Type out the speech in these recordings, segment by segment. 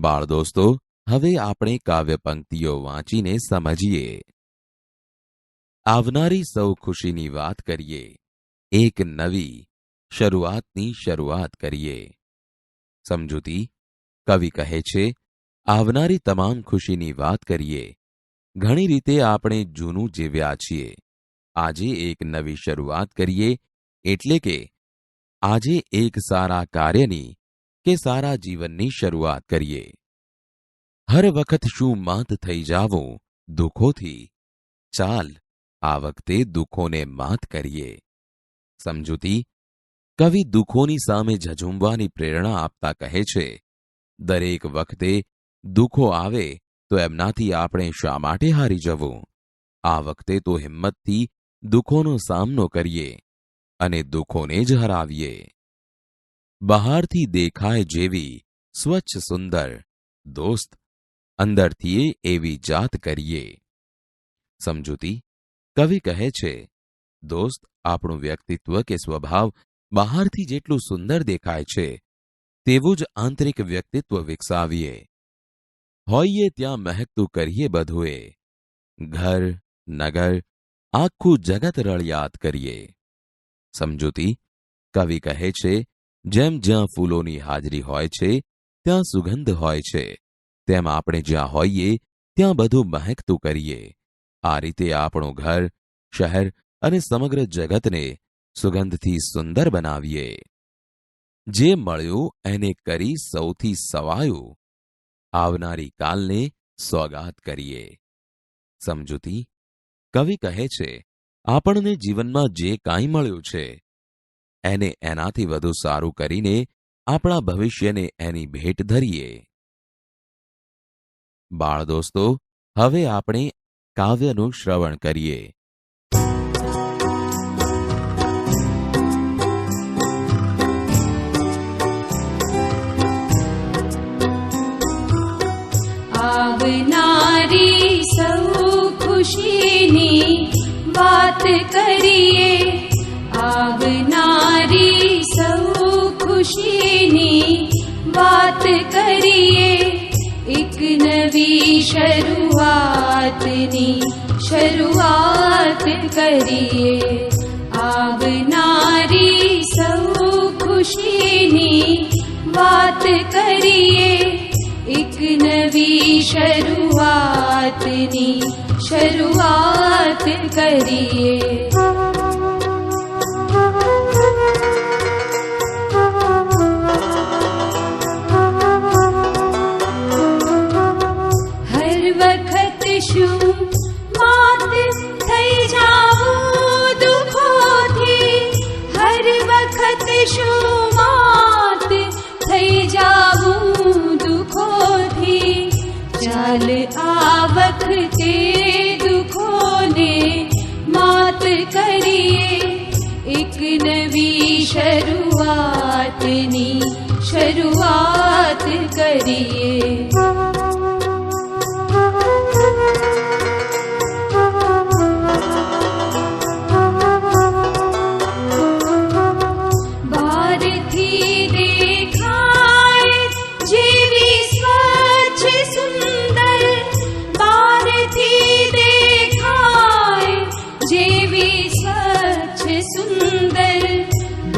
બાળ દોસ્તો, હવે આપણે કાવ્ય પંક્તિઓ વાંચીને સમજીએ. આવનારી સૌ ખુશીની વાત કરીએ, એક નવી શરૂઆતની શરૂઆત કરીએ. સમજૂતી. કવિ કહે છે, આવનારી તમામ ખુશીની વાત કરીએ. ઘણી રીતે આપણે જૂનું જીવ્યા છીએ. આજે એક નવી શરૂઆત કરીએ, એટલે કે આજે એક સારા કાર્યની કે સારા જીવનની શરૂઆત કરીએ. હર વખત શું માત થઈ જાવું દુઃખોથી, ચાલ આ વખતે દુઃખોને માત કરીએ. સમજૂતી. કવિ દુઃખોની સામે ઝઝૂમવાની પ્રેરણા આપતા કહે છે, દરેક વખતે દુઃખો આવે તો એમનાથી આપણે શા માટે હારી જવું? આ વખતે તો હિંમતથી દુઃખોનો સામનો કરીએ અને દુઃખોને જ હરાવીએ. બહારથી દેખાય જેવી સ્વચ્છ સુંદર દોસ્ત, અંદરથી એવી જાત કરીએ. સમજૂતી. કવિ કહે છે, દોસ્ત, આપણું વ્યક્તિત્વ કે સ્વભાવ બહારથી જેટલું સુંદર દેખાય છે તેવું જ આંતરિક વ્યક્તિત્વ વિકસાવીએ. હોઈએ ત્યાં મહેકતું કરીએ બધુએ, ઘર નગર આખું જગત રળિયાત કરીએ. સમજૂતી. કવિ કહે છે, જેમ જ્યાં ફૂલોની હાજરી હોય છે ત્યાં સુગંધ હોય છે, તેમ આપણે જ્યાં હોઈએ ત્યાં બધું મહેકતું કરીએ. આ રીતે આપણું ઘર, શહેર અને સમગ્ર જગતને સુગંધથી સુંદર બનાવીએ. જે મળ્યું એને કરી સૌથી સવાયું, આવનારી કાલને સોગાત કરીએ. સમજૂતી. કવિ કહે છે, આપણને જીવનમાં જે કાંઈ મળ્યું છે એને એનાથી વધુ સારું કરીને આપણા ભવિષ્યને એની ભેટ ધરીએ. બાળ દોસ્તો, હવે આપણે કાવ્યનું શ્રવણ કરીએ. આવનારી સૌ ખુશીની વાત કરીએ, આવનારી સૌ ખુશીની વાત કરીએ. એક નવી શરૂઆતની શરૂઆત કરીએ. આવનારી સૌ ખુશીની વાત કરીએ. એક નવી શરૂઆતની શરૂઆત કરીએ. હર વખત શું માત થઈ જાવું દુઃખોથી, હર વખત શું માત થઈ જાવું દુઃખોથી. ચાલ આ વખતે દુઃખોને માત કરીએ. એક નવી શરૂઆતની શરૂઆત કરીએ.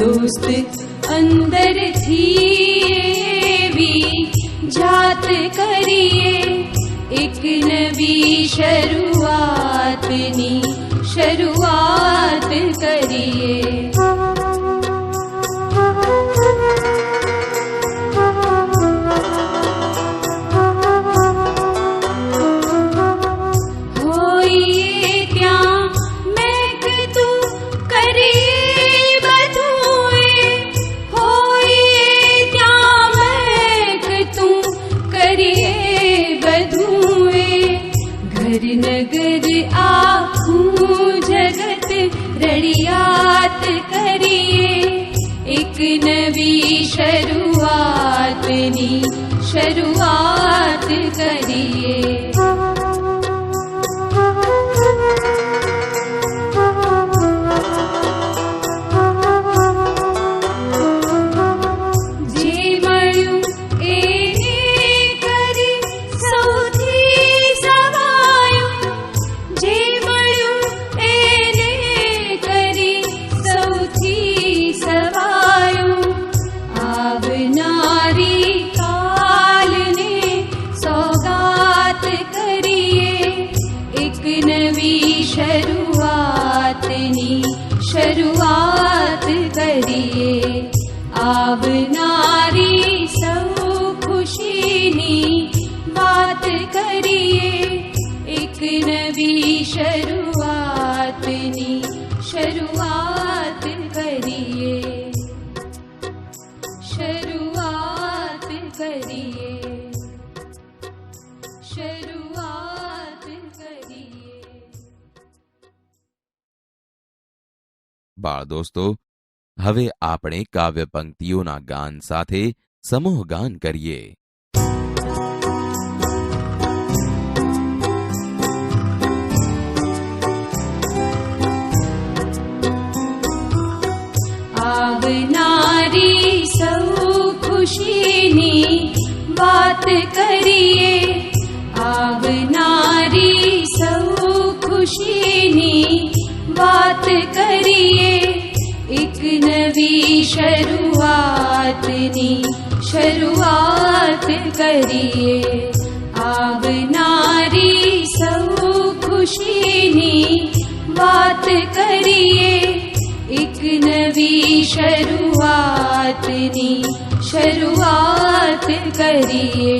દોસ્ત અંદરથી એવી જાત કરીએ. એક નવી શરૂઆતની શરૂઆત કરીએ. નગર આખું જગત રળિયાત કરીએ. એક નવી શરૂઆતની શરૂઆત કરીએ. જે મળ્યું એને બાળ દોસ્તો, હવે આપણે કાવ્ય પંક્તિઓના ગાન સાથે સમૂહ ગાન કરીએ. આવનારી સૌ ખુશીની વાત કરીએ, આવનારી સૌ ખુશીની વાત કરીએ, એક નવી શરૂઆતની શરૂઆત કરીએ. આવનારી સૌ ખુશીની વાત કરીએ, એક નવી શરૂઆતની શરૂઆત કરીએ.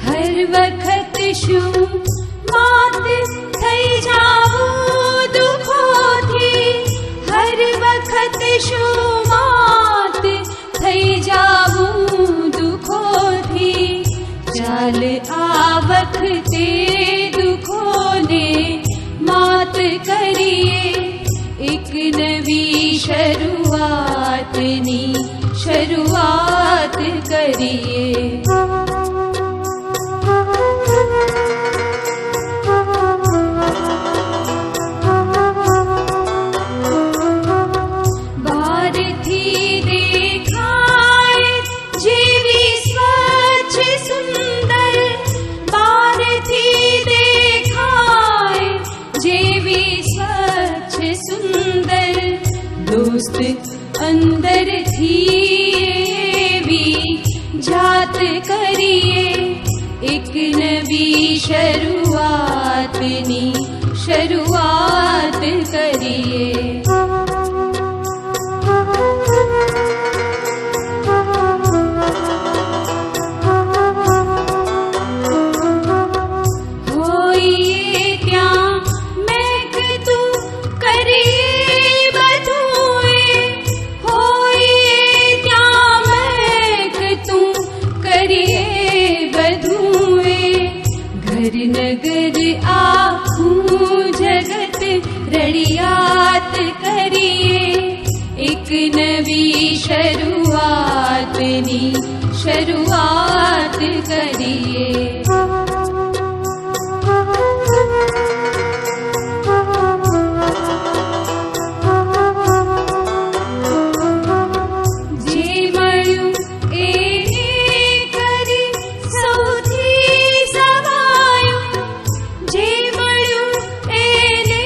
હર વખત શું માત થઈ જાવું દુઃખોથી, હર વખત શું માત થઈ જાવું દુઃખોથી, ચાલ આ વખતે દુઃખોને માત કરીએ, એક નવી શરૂઆતની શરૂઆત કરીએ. બહારથી દેખાય જેવી સ્વચ્છ સુંદર, બહારથી દેખાય જેવી સ્વચ્છ સુંદર, દોસ્ત અંદરથી એવી જાત કરીએ, એક નવી શરૂઆતની શરૂઆત કરીએ. હોઈએ ત્યાં મહેકતું કરીએ બધુંએ, હોઈએ ત્યાં મહેકતું કરીએ બધુંએ, ઘર નગર આખું જગત રળિયાત કરીએ, એક નવી શરૂઆતની શરૂઆત કરીએ. જે મળ્યું એને કરી સૌથી સવાયું, જે મળ્યું એને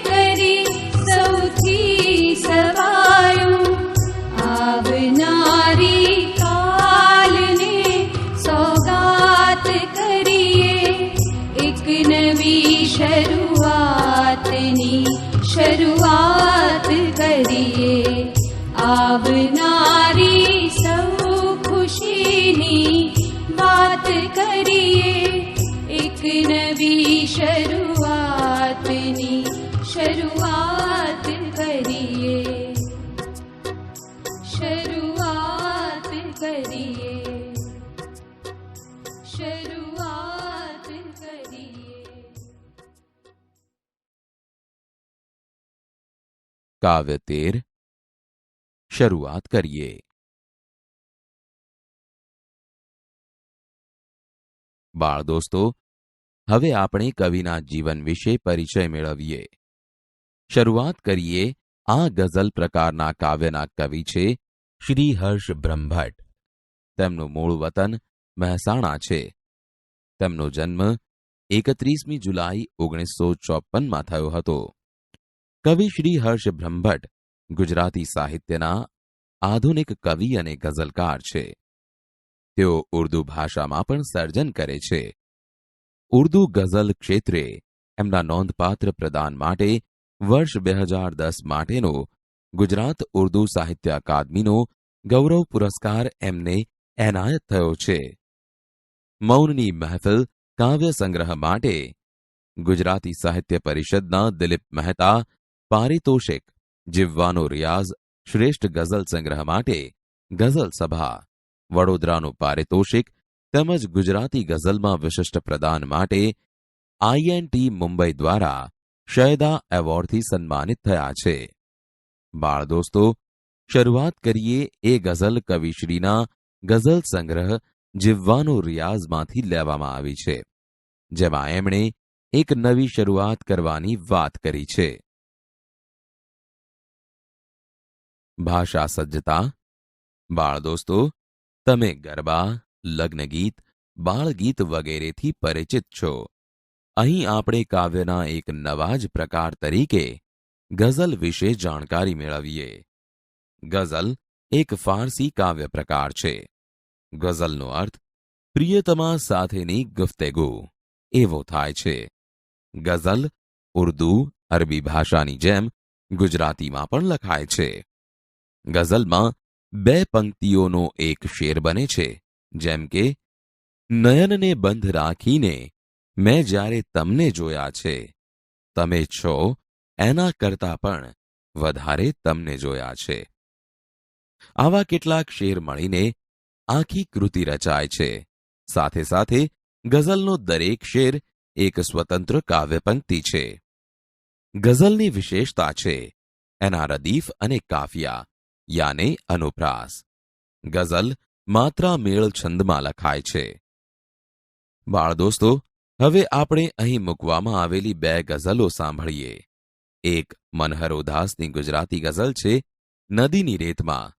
કરી સૌથી સવાયું, આવનારી કાલને સોગાત કરીએ, એક નવી શરૂઆતની શરૂઆત કરીએ. આવનારી સૌ ખુશીની વાત કરીએ, એક નવી શરૂઆતની શરૂઆત કરીએ. શરૂઆત કરીએ, શરૂઆત કરીએ. કાવ્ય 13 શરૂઆત કરીએ. બાળ દોસ્તો, હવે આપણે કવિના જીવન વિશે પરિચય મેળવીએ. શરૂઆત કરીએ. આ ગઝલ પ્રકારના કાવ્યના કવિ છે શ્રી હર્ષ બ્રહ્મભટ્ટ. તેમનું મૂળ વતન મહેસાણા છે. તેમનો જન્મ 31 જુલાઈ 1954માં થયો હતો. કવિ શ્રી હર્ષ બ્રહ્મભટ્ટ ગુજરાતી સાહિત્યના આધુનિક કવિ અને ગઝલકાર છે. તેઓ ઉર્દુ ભાષામાં પણ સર્જન કરે છે. ઉર્દુ ગઝલ ક્ષેત્રે એમના નોંધપાત્ર પ્રદાન માટે વર્ષ 2010 માટેનો ગુજરાત ઉર્દુ સાહિત્ય અકાદમીનો ગૌરવ પુરસ્કાર એમને એનાયત થયો છે. મૌનની મહેફિલ કાવ્ય સંગ્રહ માટે ગુજરાતી સાહિત્ય પરિષદના દિલીપ મહેતા પારિતોષિક, જીવવાનો રિયાઝ શ્રેષ્ઠ ગઝલ સંગ્રહ માટે ગઝલ સભા વડોદરાનું પારિતોષિક તેમજ ગુજરાતી ગઝલમાં વિશિષ્ટ પ્રદાન માટે આઈએનટી મુંબઈ દ્વારા શયદા એવોર્ડથી સન્માનિત થયા છે. બાળ દોસ્તો, શરૂઆત કરીએ એ ગઝલ કવિશ્રીના ગઝલ સંગ્રહ જીવવાનો રિયાઝમાંથી લેવામાં આવી છે, જેમાં એમણે એક નવી શરૂઆત કરવાની વાત કરી છે. ભાષા સજ્જતા. બાળ દોસ્તો, તમે ગરબા, લગ્નગીત, બાળગીત વગેરેથી પરિચિત છો. અહીં આપણે કાવ્યના એક નવા જ પ્રકાર તરીકે ગઝલ વિશે જાણકારી મેળવીએ. ગઝલ એક ફારસી કાવ્ય પ્રકાર છે. ગઝલનો અર્થ પ્રિયતમા સાથેની ગુફ્તગુ એવો થાય છે. ગઝલ ઉર્દુ, અરબી ભાષાની જેમ ગુજરાતીમાં પણ લખાય છે. ગઝલમાં બે પંક્તિઓનો એક શેર બને છે, જેમ કે નયનને બંધ રાખીને મેં જ્યારે તમને જોયા છે, તમે છો એના કરતાં પણ વધારે તમને જોયા છે. આવા કેટલાક શેર મળીને આખી કૃતિ રચાય છે. સાથે સાથે ગઝલનો દરેક શેર એક સ્વતંત્ર કાવ્ય પંક્તિ છે. ગઝલની વિશેષતા છે એના રદીફ અને કાફિયા યાને અનુપ્રાસ. ગઝલ માત્રા મેળ છંદમાં લખાય છે. બાળ દોસ્તો, હવે આપણે અહીં મૂકવામાં આવેલી બે ગઝલો સાંભળીએ. એક મનહર ઉદાસની ગુજરાતી ગઝલ છે નદીની રેતમાં,